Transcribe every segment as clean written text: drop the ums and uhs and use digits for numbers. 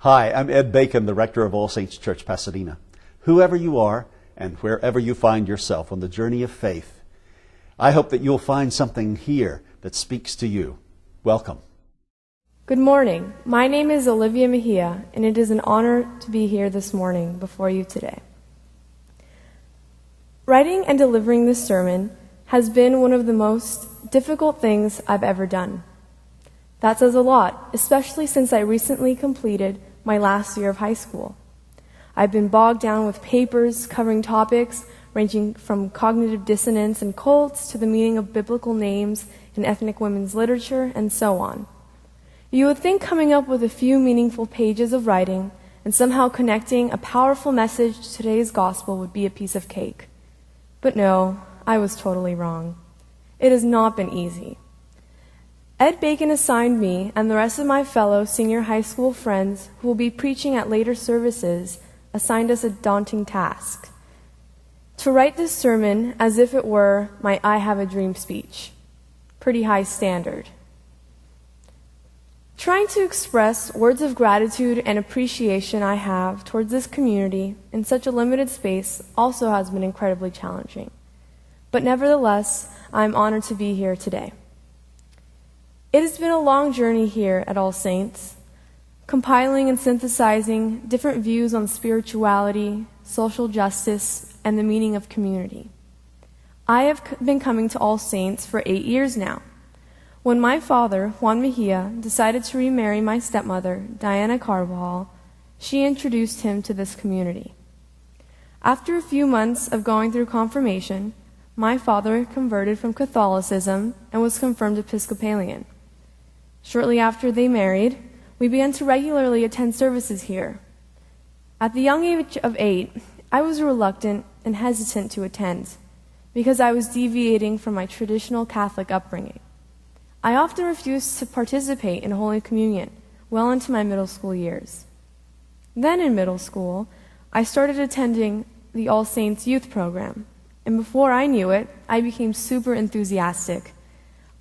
Hi, I'm Ed Bacon, the rector of All Saints Church, Pasadena. Whoever you are and wherever you find yourself on the journey of faith, I hope that you'll find something here that speaks to you. Welcome. Good morning. My name is Olivia Mejia, and it is an honor to be here this morning before you today. Writing and delivering this sermon has been one of the most difficult things I've ever done. That says a lot, especially since I recently completed my last year of high school. I've been bogged down with papers covering topics ranging from cognitive dissonance and cults to the meaning of biblical names in ethnic women's literature and so on. You would think coming up with a few meaningful pages of writing and somehow connecting a powerful message to today's gospel would be a piece of cake. But no, I was totally wrong. It has not been easy. Ed Bacon assigned me and the rest of my fellow senior high school friends who will be preaching at later services assigned us a daunting task: to write this sermon as if it were my I Have a Dream speech. Pretty high standard. Trying to express words of gratitude and appreciation I have towards this community in such a limited space also has been incredibly challenging. But nevertheless, I'm honored to be here today. It has been a long journey here at All Saints, compiling and synthesizing different views on spirituality, social justice, and the meaning of community. I have been coming to All Saints for 8 years now. When my father, Juan Mejia, decided to remarry my stepmother, Diana Carvajal, she introduced him to this community. After a few months of going through confirmation, my father converted from Catholicism and was confirmed Episcopalian. Shortly after they married, we began to regularly attend services here. At the young age of 8, I was reluctant and hesitant to attend because I was deviating from my traditional Catholic upbringing. I often refused to participate in Holy Communion well into my middle school years. Then in middle school, I started attending the All Saints Youth Program, and before I knew it, I became super enthusiastic.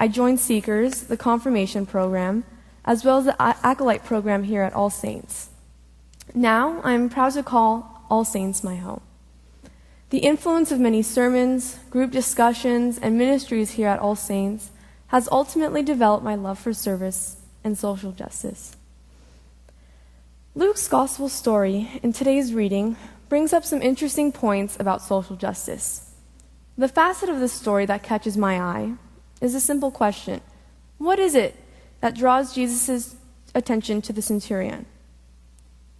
I joined Seekers, the confirmation program, as well as the Acolyte program here at All Saints. Now, I am proud to call All Saints my home. The influence of many sermons, group discussions, and ministries here at All Saints has ultimately developed my love for service and social justice. Luke's gospel story in today's reading brings up some interesting points about social justice. The facet of the story that catches my eye is a simple question: what is it that draws Jesus' attention to the centurion?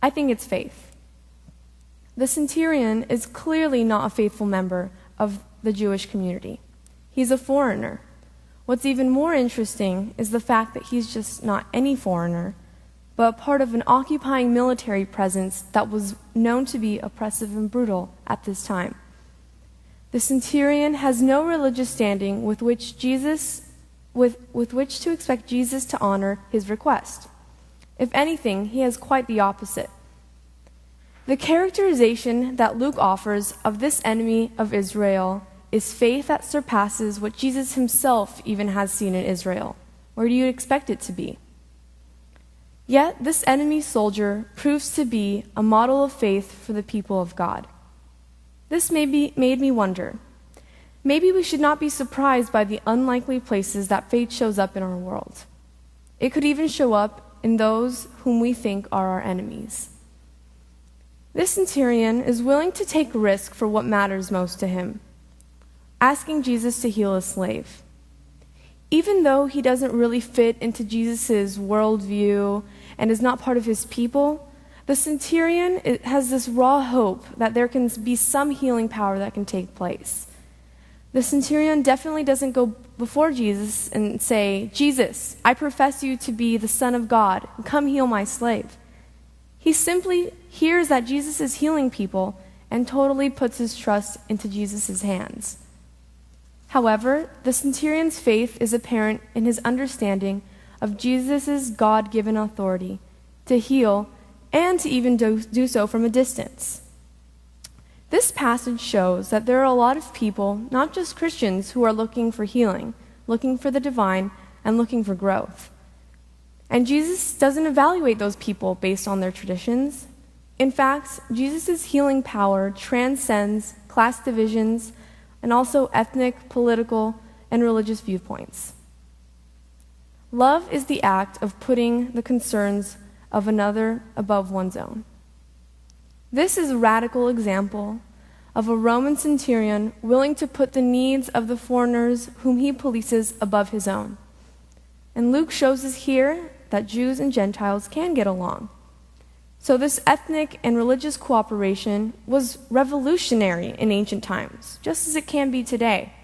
I think it's faith. The centurion is clearly not a faithful member of the Jewish community. He's a foreigner. What's even more interesting is the fact that he's just not any foreigner, but a part of an occupying military presence that was known to be oppressive and brutal at this time. The centurion has no religious standing with which to expect Jesus to honor his request. If anything, he has quite the opposite. The characterization that Luke offers of this enemy of Israel is faith that surpasses what Jesus himself even has seen in Israel. Where do you expect it to be? Yet this enemy soldier proves to be a model of faith for the people of God. This made me wonder, maybe we should not be surprised by the unlikely places that faith shows up in our world. It could even show up in those whom we think are our enemies. This centurion is willing to take risk for what matters most to him, asking Jesus to heal a slave. Even though he doesn't really fit into Jesus' worldview and is not part of his people, the centurion has this raw hope that there can be some healing power that can take place. The centurion definitely doesn't go before Jesus and say, "Jesus, I profess you to be the Son of God. Come heal my slave." He simply hears that Jesus is healing people and totally puts his trust into Jesus' hands. However, the centurion's faith is apparent in his understanding of Jesus' God-given authority to heal and to even do so from a distance. This passage shows that there are a lot of people, not just Christians, who are looking for healing, looking for the divine, and looking for growth. And Jesus doesn't evaluate those people based on their traditions. In fact, Jesus' healing power transcends class divisions and also ethnic, political, and religious viewpoints. Love is the act of putting the concerns of another above one's own. This is a radical example of a Roman centurion willing to put the needs of the foreigners whom he polices above his own. And Luke shows us here that Jews and Gentiles can get along. So this ethnic and religious cooperation was revolutionary in ancient times, just as it can be today.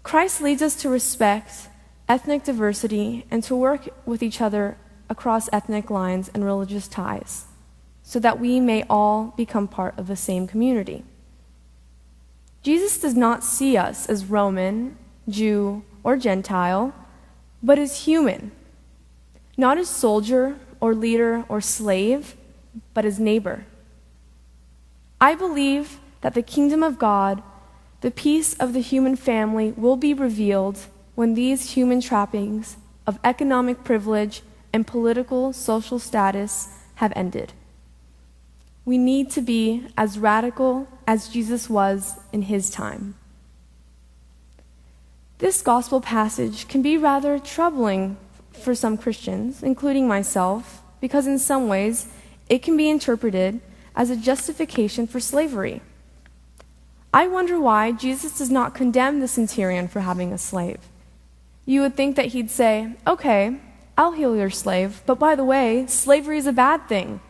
Christ leads us to respect ethnic diversity and to work with each other across ethnic lines and religious ties, so that we may all become part of the same community. Jesus does not see us as Roman, Jew, or Gentile, but as human, not as soldier or leader or slave, but as neighbor. I believe that the kingdom of God, the peace of the human family, will be revealed when these human trappings of economic privilege and political social status have ended. We need to be as radical as Jesus was in his time. This gospel passage can be rather troubling for some Christians, including myself, because in some ways it can be interpreted as a justification for slavery. I wonder why Jesus does not condemn the centurion for having a slave. You would think that he'd say, okay, I'll heal your slave, but by the way, slavery is a bad thing.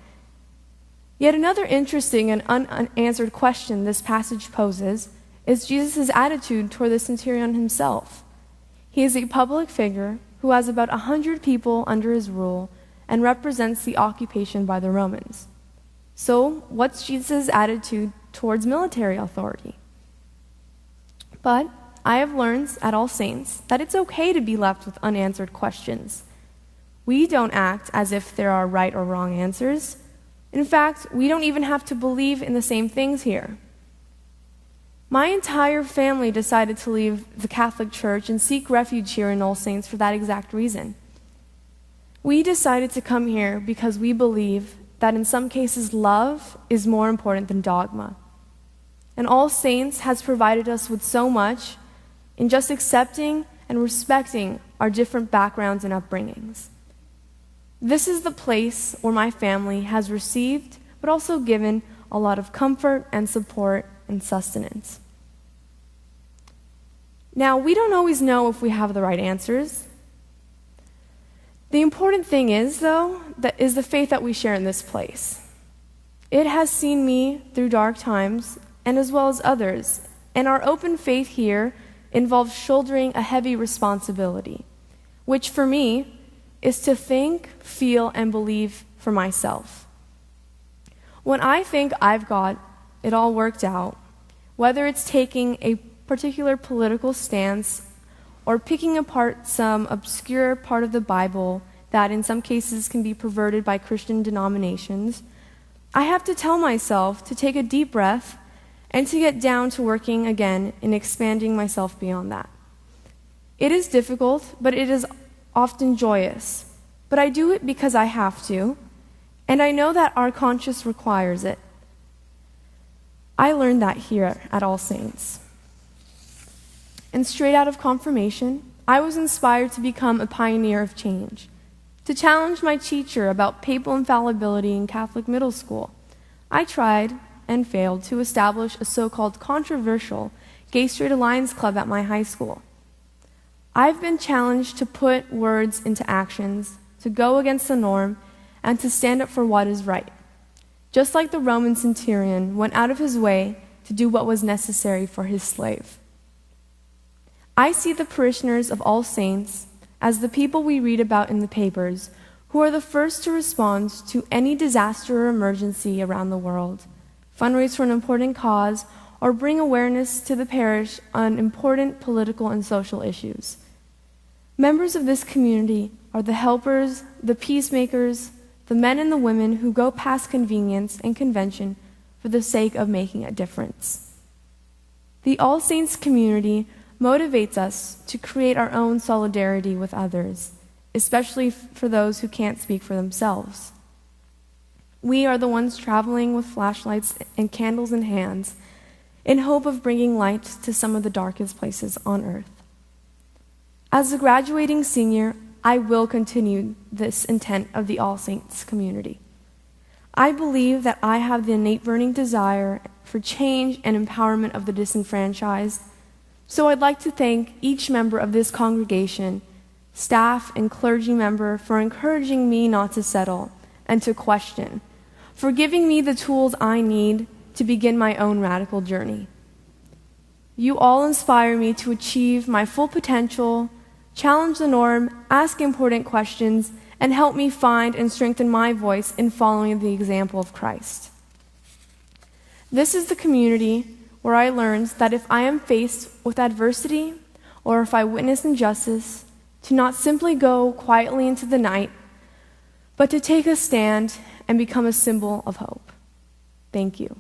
Yet another interesting and unanswered question this passage poses is Jesus' attitude toward the centurion himself. He is a public figure who has about 100 people under his rule and represents the occupation by the Romans. So, what's Jesus' attitude towards military authority? But I have learned at All Saints that it's okay to be left with unanswered questions. We don't act as if there are right or wrong answers. In fact, we don't even have to believe in the same things here. My entire family decided to leave the Catholic Church and seek refuge here in All Saints for that exact reason. We decided to come here because we believe that in some cases love is more important than dogma. And All Saints has provided us with so much in just accepting and respecting our different backgrounds and upbringings. This is the place where my family has received, but also given, a lot of comfort and support and sustenance. Now, we don't always know if we have the right answers. The important thing is, though, that is the faith that we share in this place. It has seen me through dark times, and as well as others, and our open faith here involves shouldering a heavy responsibility, which for me is to think, feel, and believe for myself. When I think I've got it all worked out, whether it's taking a particular political stance or picking apart some obscure part of the Bible that in some cases can be perverted by Christian denominations, I have to tell myself to take a deep breath and to get down to working again in expanding myself beyond that. It is difficult, but it is often joyous. But I do it because I have to, and I know that our conscience requires it. I learned that here at All Saints. And straight out of confirmation, I was inspired to become a pioneer of change, to challenge my teacher about papal infallibility in Catholic middle school. I tried and failed to establish a so-called controversial Gay Straight Alliance Club at my high school. I've been challenged to put words into actions, to go against the norm, and to stand up for what is right. Just like the Roman centurion went out of his way to do what was necessary for his slave. I see the parishioners of All Saints as the people we read about in the papers who are the first to respond to any disaster or emergency around the world, fundraise for an important cause, or bring awareness to the parish on important political and social issues. Members of this community are the helpers, the peacemakers, the men and the women who go past convenience and convention for the sake of making a difference. The All Saints community motivates us to create our own solidarity with others especially for those who can't speak for themselves. We are the ones traveling with flashlights and candles in hands in hope of bringing light to some of the darkest places on earth. As a graduating senior, I will continue this intent of the All Saints community. I believe that I have the innate burning desire for change and empowerment of the disenfranchised, so I'd like to thank each member of this congregation, staff and clergy member, for encouraging me not to settle and to question, for giving me the tools I need to begin my own radical journey. You all inspire me to achieve my full potential, challenge the norm, ask important questions, and help me find and strengthen my voice in following the example of Christ. This is the community where I learned that if I am faced with adversity or if I witness injustice, to not simply go quietly into the night, but to take a stand and become a symbol of hope. Thank you.